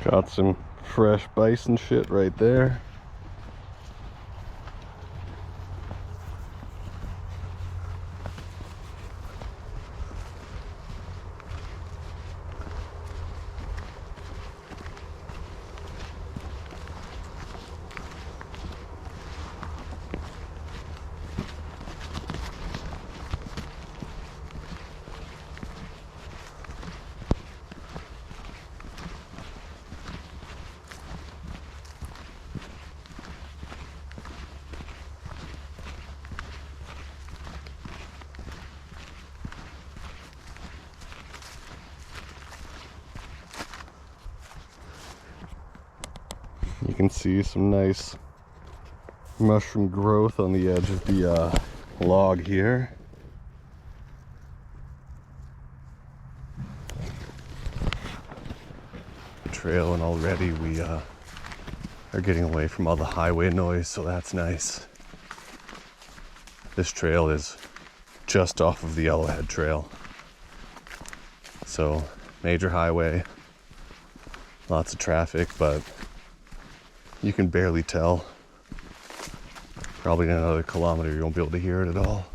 Got some fresh bison shit right there. You can see some nice mushroom growth on the edge of the log here. Trail, and already we are getting away from all the highway noise, so that's nice. This trail is just off of the Yellowhead Trail, so major highway, lots of traffic, but you can barely tell. Probably in another kilometer you won't be able to hear it at all.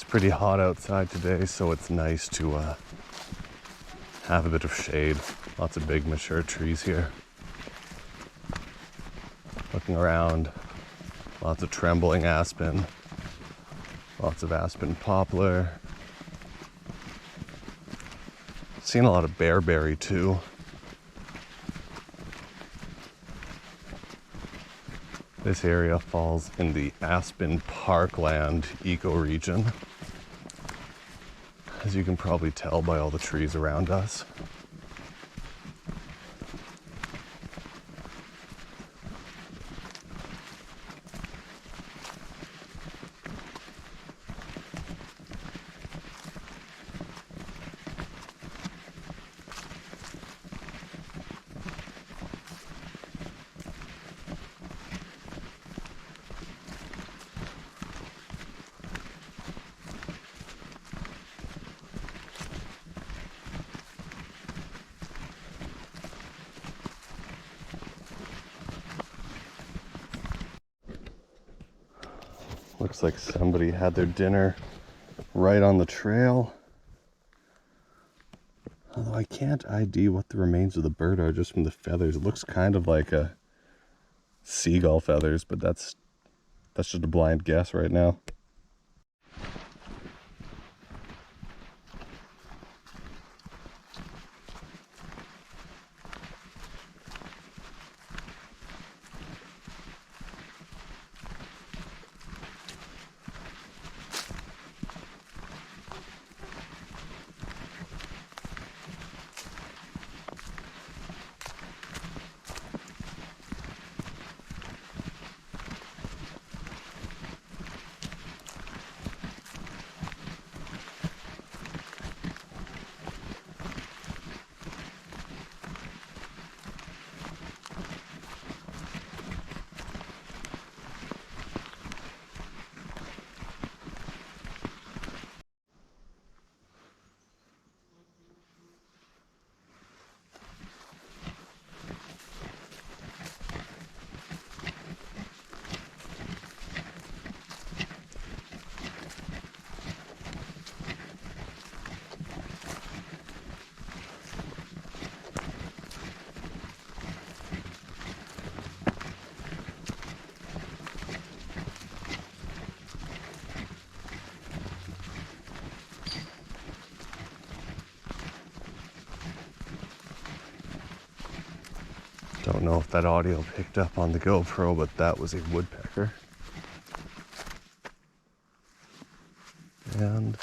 Pretty hot outside today, so it's nice to have a bit of shade. Lots of big mature trees here. Looking around, lots of trembling aspen, lots of aspen poplar. Seen a lot of bearberry too. This area falls in the aspen parkland ecoregion, as you can probably tell by all the trees around us. Looks like somebody had their dinner right on the trail. Although I can't ID what the remains of the bird are just from the feathers. It looks kind of like a seagull feathers, but that's just a blind guess right now. don't know if that audio picked up on the GoPro, but that was a woodpecker. And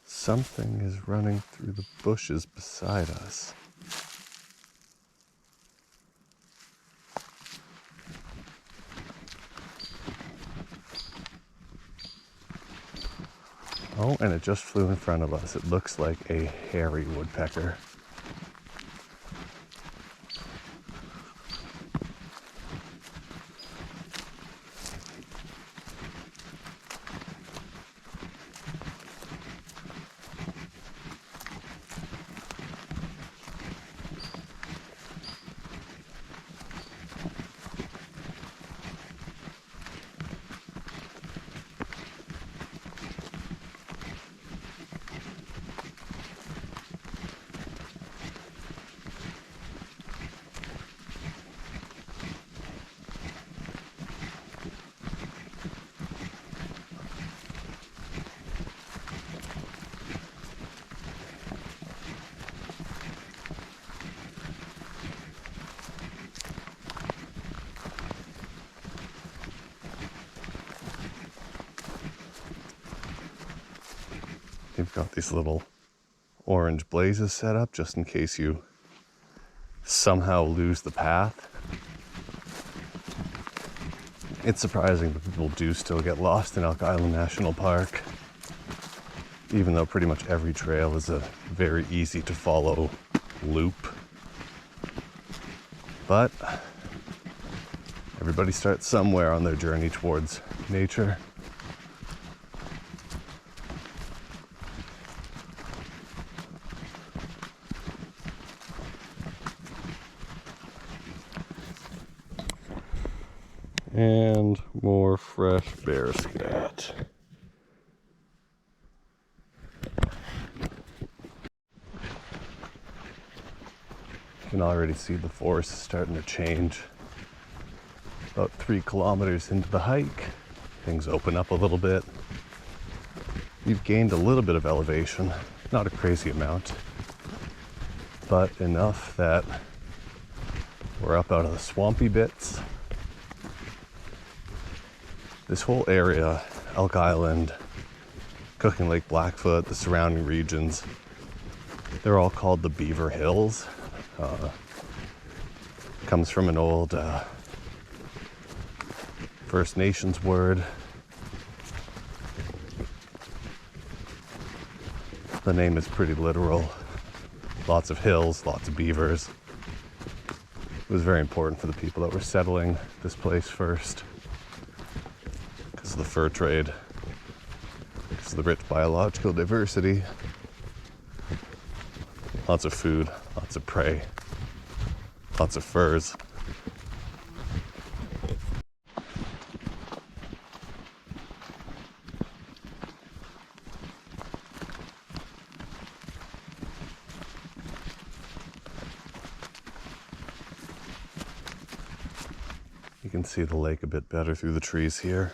something is running through the bushes beside us. Oh, and it just flew in front of us. It looks like a hairy woodpecker. They've got these little orange blazes set up just in case you somehow lose the path. It's surprising, but people do still get lost in Elk Island National Park, even though pretty much every trail is a very easy to follow loop. But everybody starts somewhere on their journey towards nature. And more fresh bear scat. You can already see the forest is starting to change. About 3 kilometers into the hike, things open up a little bit. We've gained a little bit of elevation, not a crazy amount, but enough that we're up out of the swampy bits. This whole area, Elk Island, Cooking Lake Blackfoot, the surrounding regions, they're all called the Beaver Hills. Comes from an old First Nations word. The name is pretty literal. Lots of hills, lots of beavers. It was very important for the people that were settling this place first. Because of the fur trade, because of the rich biological diversity, lots of food, lots of prey, lots of furs. You can see the lake a bit better through the trees here.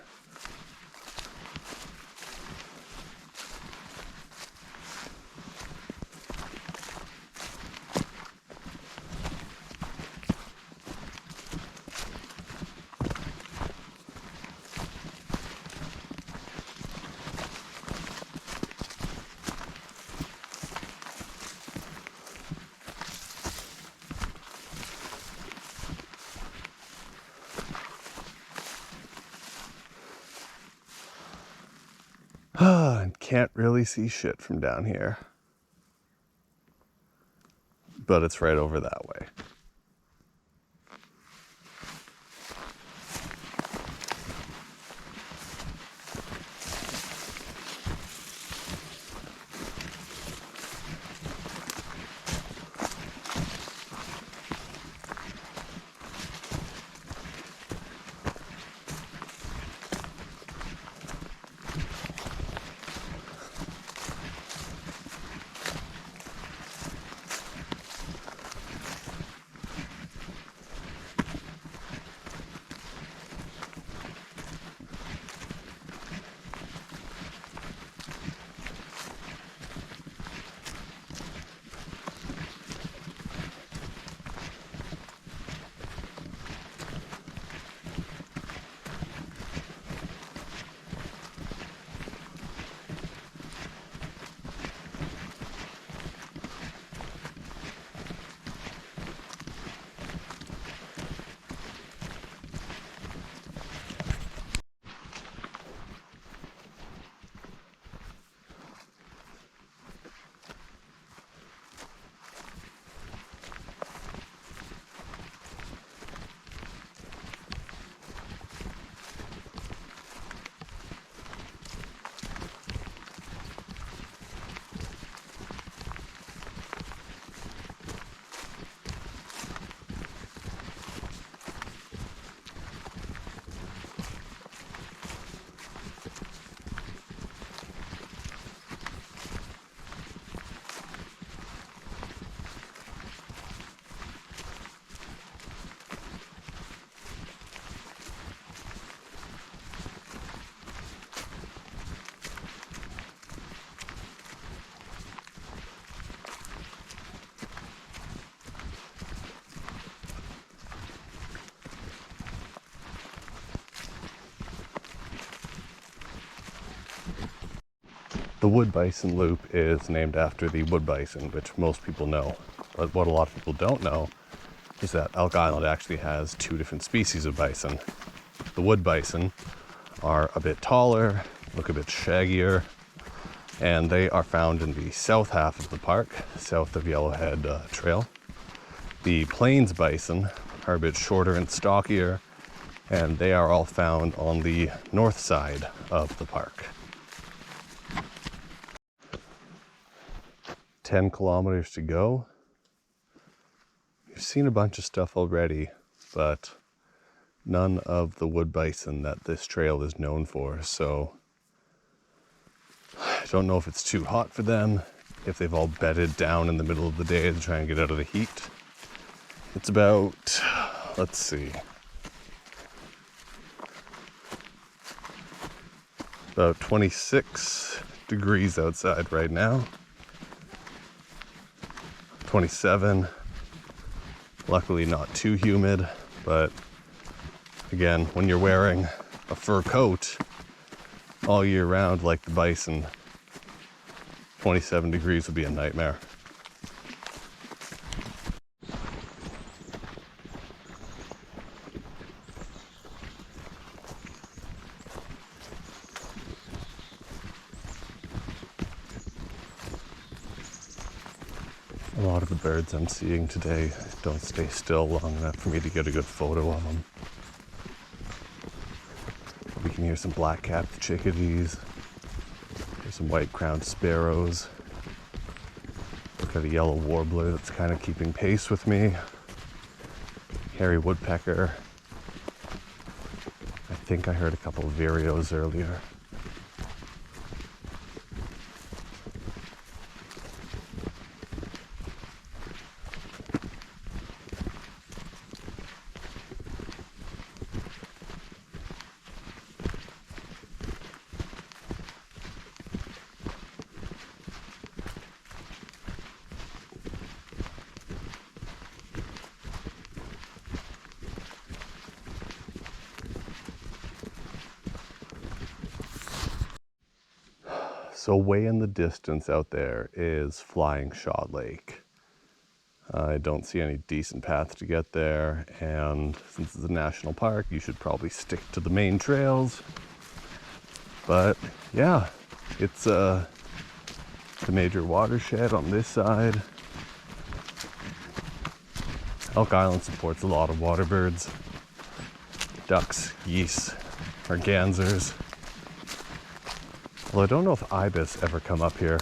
And can't really see shit from down here. But it's right over that way. The Wood Bison Loop is named after the wood bison, which most people know. But what a lot of people don't know is that Elk Island actually has two different species of bison. The wood bison are a bit taller, look a bit shaggier, and they are found in the south half of the park, south of Yellowhead Trail. The plains bison are a bit shorter and stockier, and they are all found on the north side of the park. 10 kilometers to go. You've seen a bunch of stuff already, but none of the wood bison that this trail is known for. So I don't know if it's too hot for them, if they've all bedded down in the middle of the day to try and get out of the heat. It's about, let's see, about 26 degrees outside right now. 27. Luckily not too humid, but again, when you're wearing a fur coat all year round like the bison, 27 degrees would be a nightmare. A lot of the birds I'm seeing today don't stay still long enough for me to get a good photo of them. We can hear some black-capped chickadees. There's some white-crowned sparrows. Look at a yellow warbler that's kind of keeping pace with me. Hairy woodpecker. I think I heard a couple of vireos earlier. So way in the distance out there is Flying Shot Lake. I don't see any decent paths to get there, and since it's a national park, you should probably stick to the main trails. But yeah, it's the major watershed on this side. Elk Island supports a lot of water birds. Ducks, geese, mergansers. Well, I don't know if ibis ever come up here.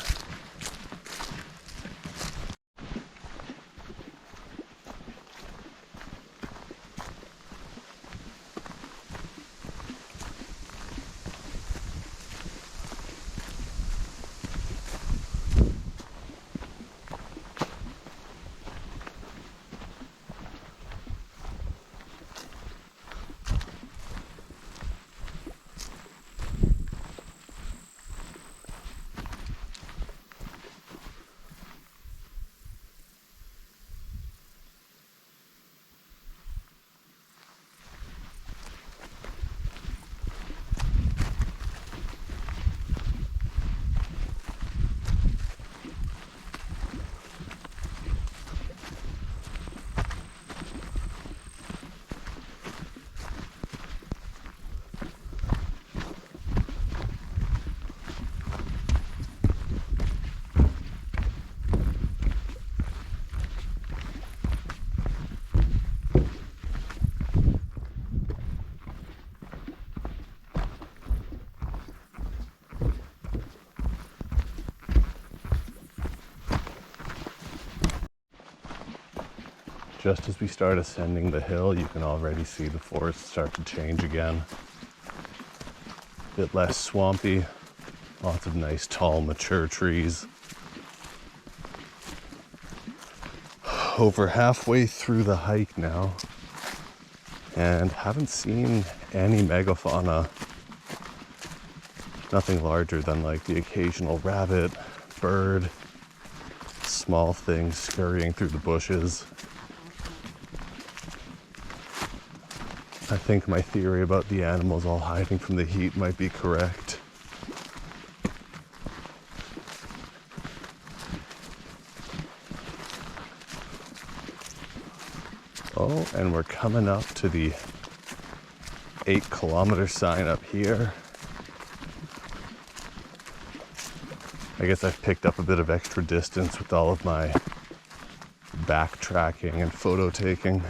Just as we start ascending the hill, you can already see the forest start to change again. A bit less swampy, lots of nice tall mature trees. Over halfway through the hike now, and haven't seen any megafauna. Nothing larger than like the occasional rabbit, bird, small things scurrying through the bushes. I think my theory about the animals all hiding from the heat might be correct. hill and we're coming up to the 8-kilometer sign up here. I guess I've picked up a bit of extra distance with all of my backtracking and photo taking.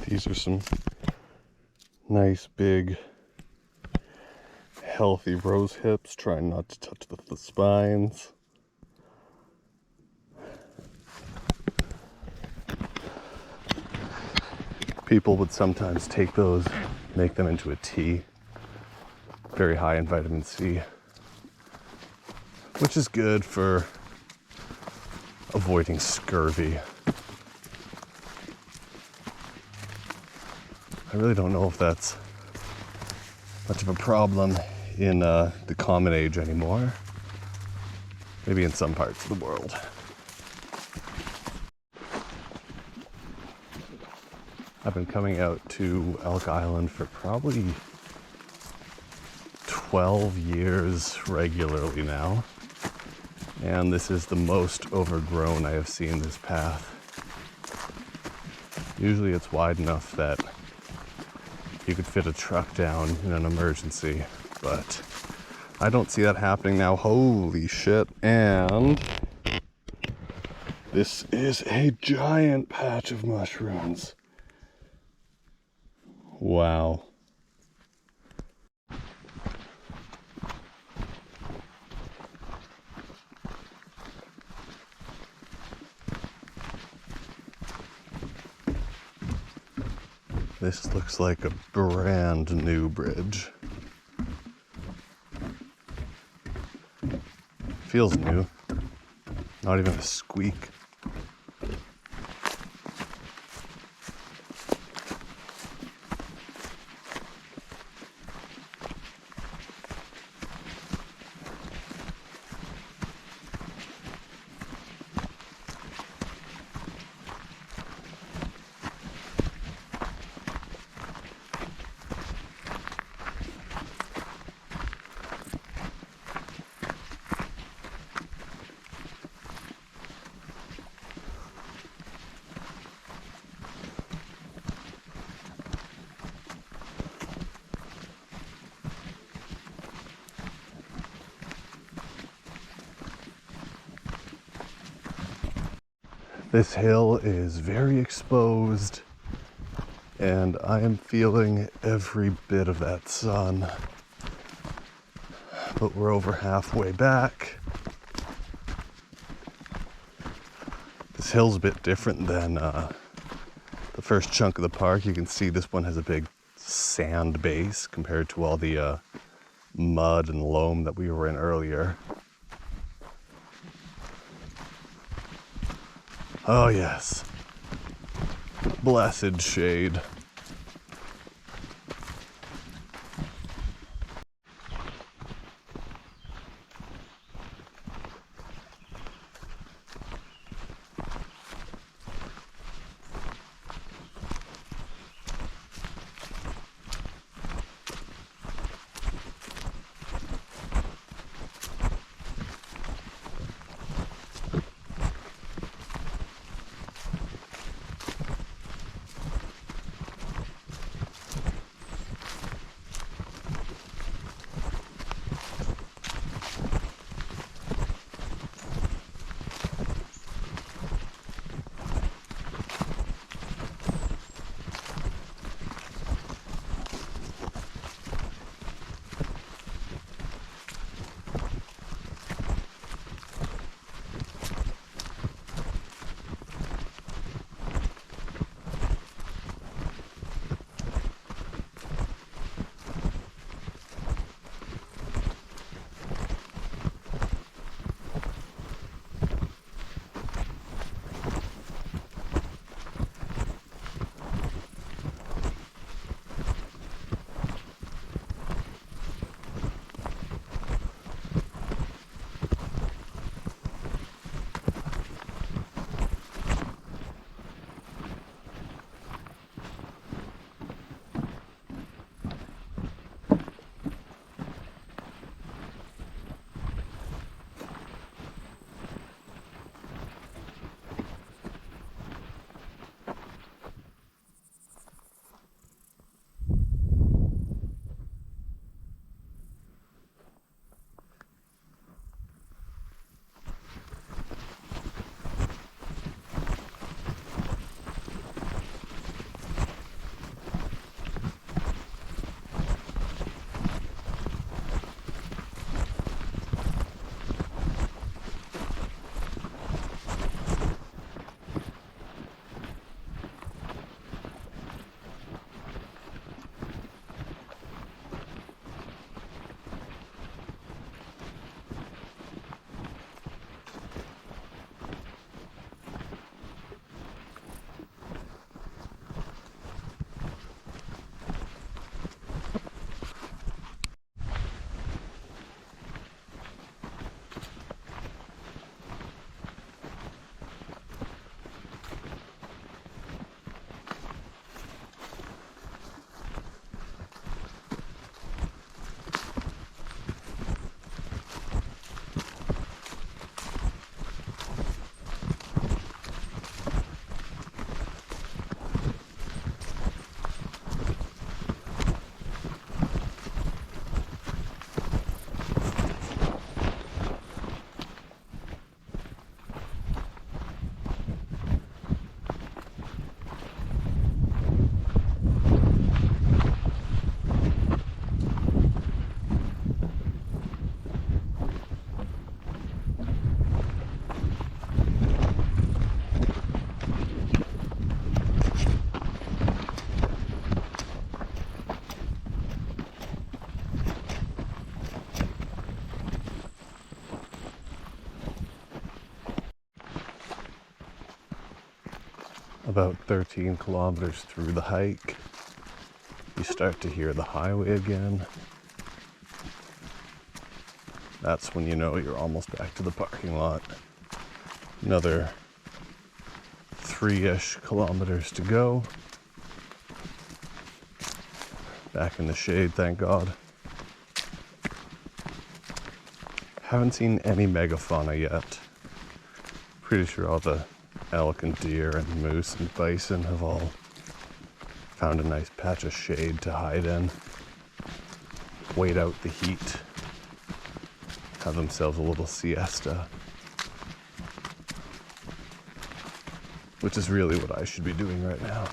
These are some nice, big, healthy rose hips, trying not to touch the spines. People would sometimes take those, make them into a tea. Very high in vitamin C, which is good for avoiding scurvy. I really don't know if that's much of a problem in the common age anymore. Maybe in some parts of the world. I've been coming out to Elk Island for probably 12 years regularly now. And this is the most overgrown I have seen this path. Usually it's wide enough that you could fit a truck down in an emergency, but I don't see that happening now. Holy shit. And this is a giant patch of mushrooms. Wow. This looks like a brand new bridge. Feels new. Not even a squeak. This hill is very exposed, and I am feeling every bit of that sun. But we're over halfway back. This hill's a bit different than the first chunk of the park. You can see this one has a big sand base compared to all the mud and loam that we were in earlier. Oh yes, blessed shade. About 13 kilometers through the hike, you start to hear the highway again. That's when you know you're almost back to the parking lot. Another 3-ish kilometers to go. Back in the shade, thank God. Haven't seen any megafauna yet. Pretty sure all the elk and deer and moose and bison have all found a nice patch of shade to hide in, wait out the heat, have themselves a little siesta, which is really what I should be doing right now.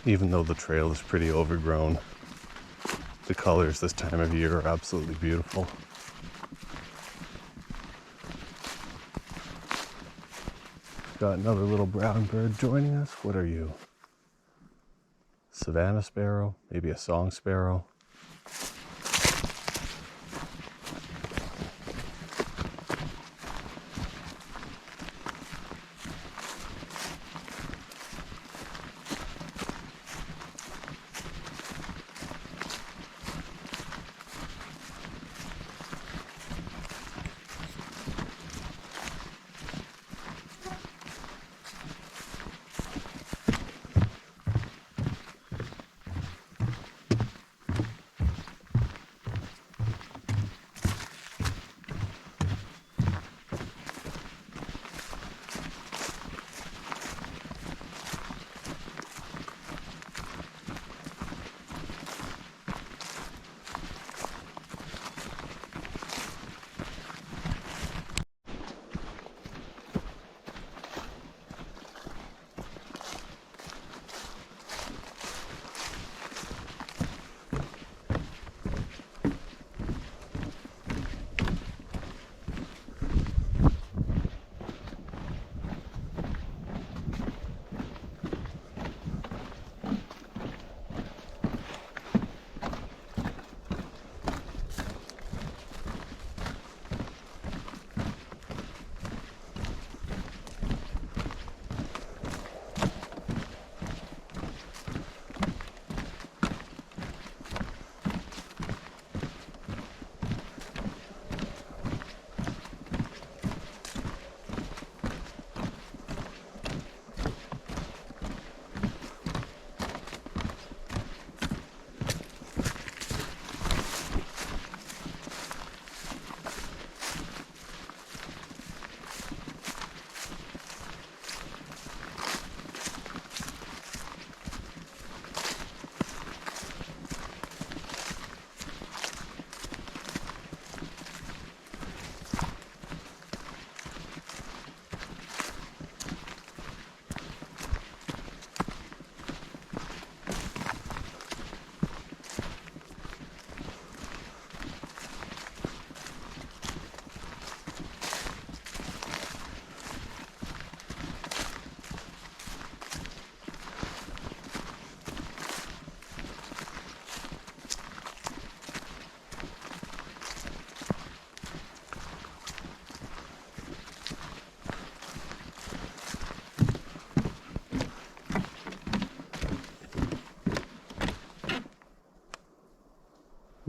Even though the trail is pretty overgrown, the colors this time of year are absolutely beautiful. Got another little brown bird joining us. What are you? Savannah sparrow? Maybe a song sparrow?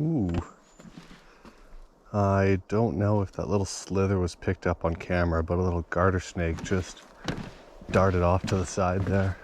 Ooh, I don't know if that little slither was picked up on camera, but a little garter snake just darted off to the side there.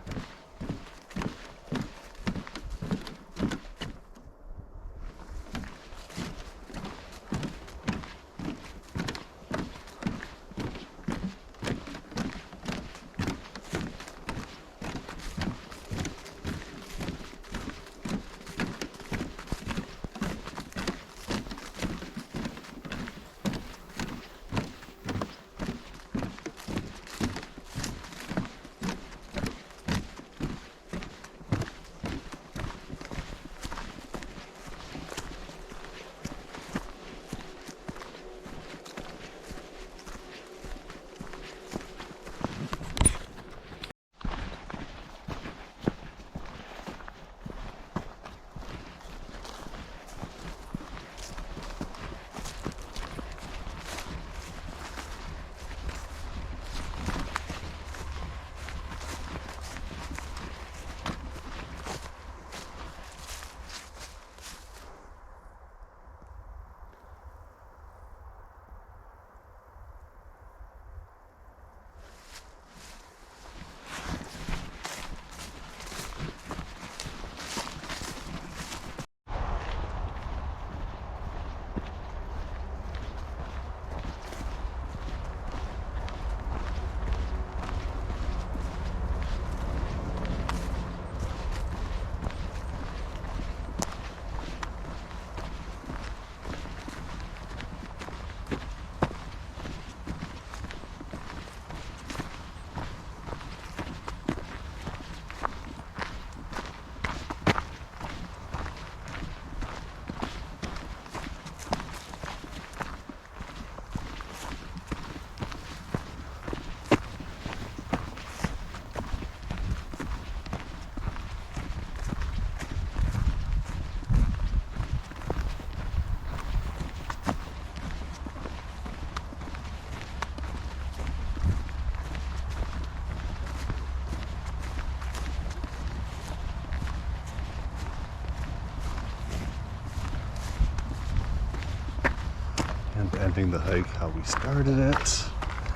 And ending the hike how we started it,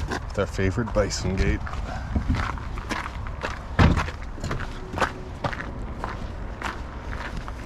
with our favorite bison gate.